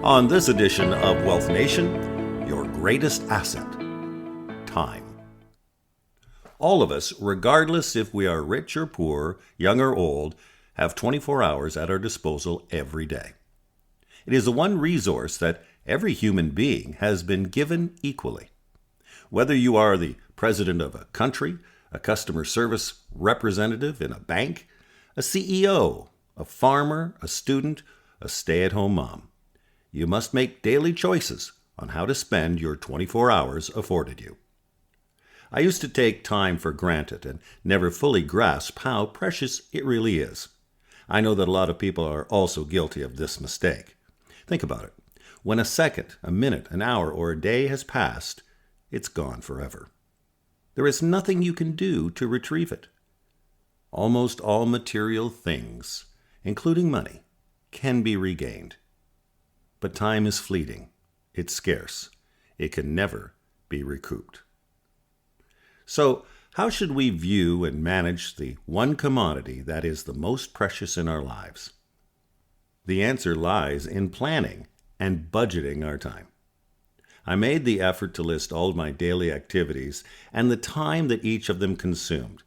On this edition of Wealth Nation, your greatest asset, time. All of us, regardless if we are rich or poor, young or old, have 24 hours at our disposal every day. It is the one resource that every human being has been given equally. Whether you are the president of a country, a customer service representative in a bank, a CEO, a farmer, a student, a stay-at-home mom, you must make daily choices on how to spend your 24 hours afforded you. I used to take time for granted and never fully grasp how precious it really is. I know that a lot of people are also guilty of this mistake. Think about it. When a second, a minute, an hour, or a day has passed, it's gone forever. There is nothing you can do to retrieve it. Almost all material things, including money, can be regained. But time is fleeting. It's scarce. It can never be recouped. So, how should we view and manage the one commodity that is the most precious in our lives? The answer lies in planning and budgeting our time. I made the effort to list all of my daily activities and the time that each of them consumed,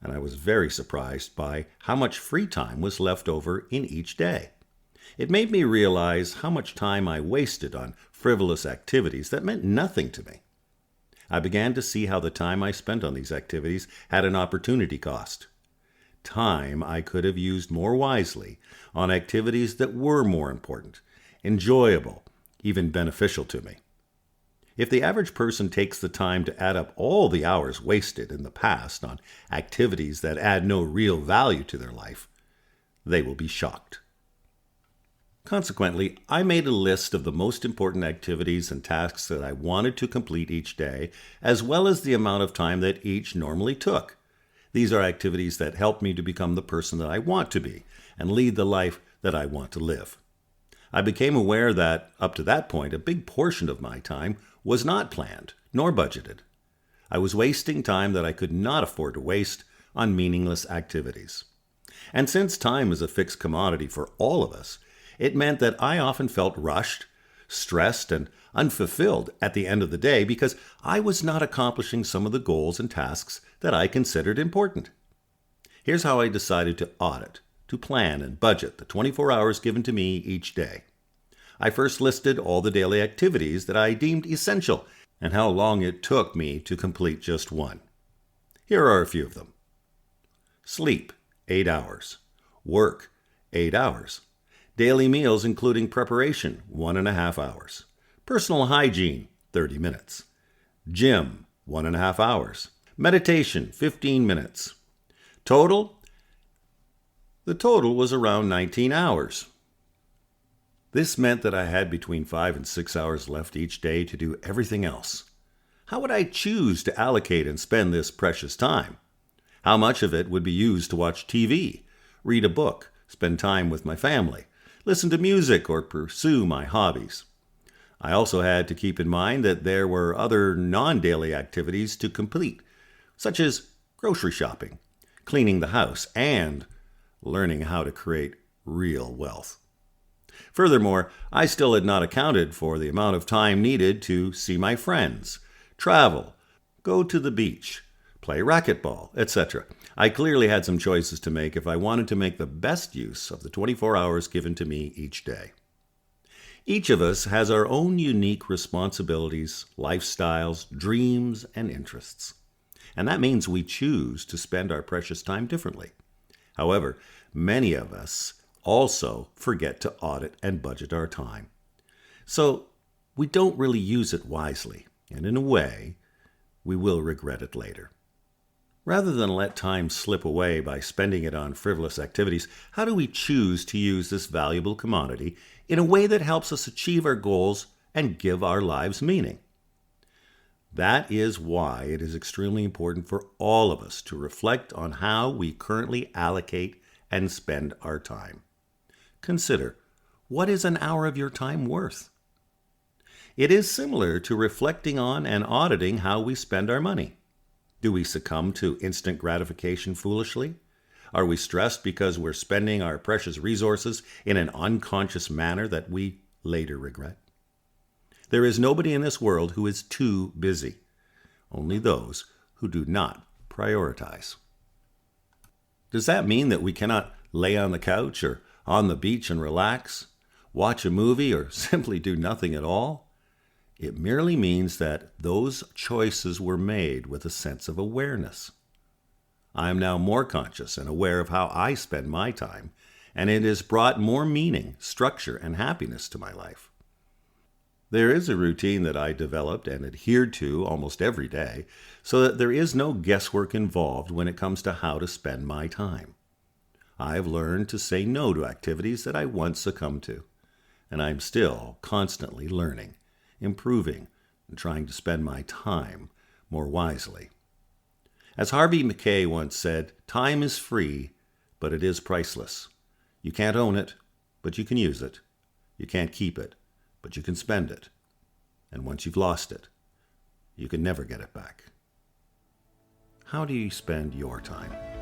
and I was very surprised by how much free time was left over in each day. It made me realize how much time I wasted on frivolous activities that meant nothing to me. I began to see how the time I spent on these activities had an opportunity cost. Time I could have used more wisely on activities that were more important, enjoyable, even beneficial to me. If the average person takes the time to add up all the hours wasted in the past on activities that add no real value to their life, they will be shocked. Consequently, I made a list of the most important activities and tasks that I wanted to complete each day, as well as the amount of time that each normally took. These are activities that help me to become the person that I want to be and lead the life that I want to live. I became aware that, up to that point, a big portion of my time was not planned nor budgeted. I was wasting time that I could not afford to waste on meaningless activities. And since time is a fixed commodity for all of us, it meant that I often felt rushed, stressed, and unfulfilled at the end of the day because I was not accomplishing some of the goals and tasks that I considered important. Here's how I decided to audit, to plan and budget the 24 hours given to me each day. I first listed all the daily activities that I deemed essential and how long it took me to complete just one. Here are a few of them. Sleep, 8 hours. Work, 8 hours. Daily meals including preparation, 1.5 hours. Personal hygiene, 30 minutes. Gym, 1.5 hours. Meditation, 15 minutes. Total? The total was around 19 hours. This meant that I had between 5 and 6 hours left each day to do everything else. How would I choose to allocate and spend this precious time? How much of it would be used to watch TV, read a book, spend time with my family, listen to music, or pursue my hobbies? I also had to keep in mind that there were other non-daily activities to complete, such as grocery shopping, cleaning the house, and learning how to create real wealth. Furthermore, I still had not accounted for the amount of time needed to see my friends, travel, go to the beach, play racquetball, etc. I clearly had some choices to make if I wanted to make the best use of the 24 hours given to me each day. Each of us has our own unique responsibilities, lifestyles, dreams, and interests. And that means we choose to spend our precious time differently. However, many of us also forget to audit and budget our time. So we don't really use it wisely, and in a way, we will regret it later. Rather than let time slip away by spending it on frivolous activities, how do we choose to use this valuable commodity in a way that helps us achieve our goals and give our lives meaning? That is why it is extremely important for all of us to reflect on how we currently allocate and spend our time. Consider, what is an hour of your time worth? It is similar to reflecting on and auditing how we spend our money. Do we succumb to instant gratification foolishly? Are we stressed because we're spending our precious resources in an unconscious manner that we later regret. There is nobody in this world who is too busy, only those who do not prioritize. Does that mean that we cannot lay on the couch or on the beach and relax, watch a movie, or simply do nothing at all? It merely means that those choices were made with a sense of awareness. I am now more conscious and aware of how I spend my time, and it has brought more meaning, structure, and happiness to my life. There is a routine that I developed and adhered to almost every day, so that there is no guesswork involved when it comes to how to spend my time. I've learned to say no to activities that I once succumbed to, and I'm still constantly learning, improving, and trying to spend my time more wisely. As Harvey Mackay once said, time is free, but it is priceless. You can't own it, but you can use it. You can't keep it, but you can spend it. And once you've lost it, you can never get it back. How do you spend your time?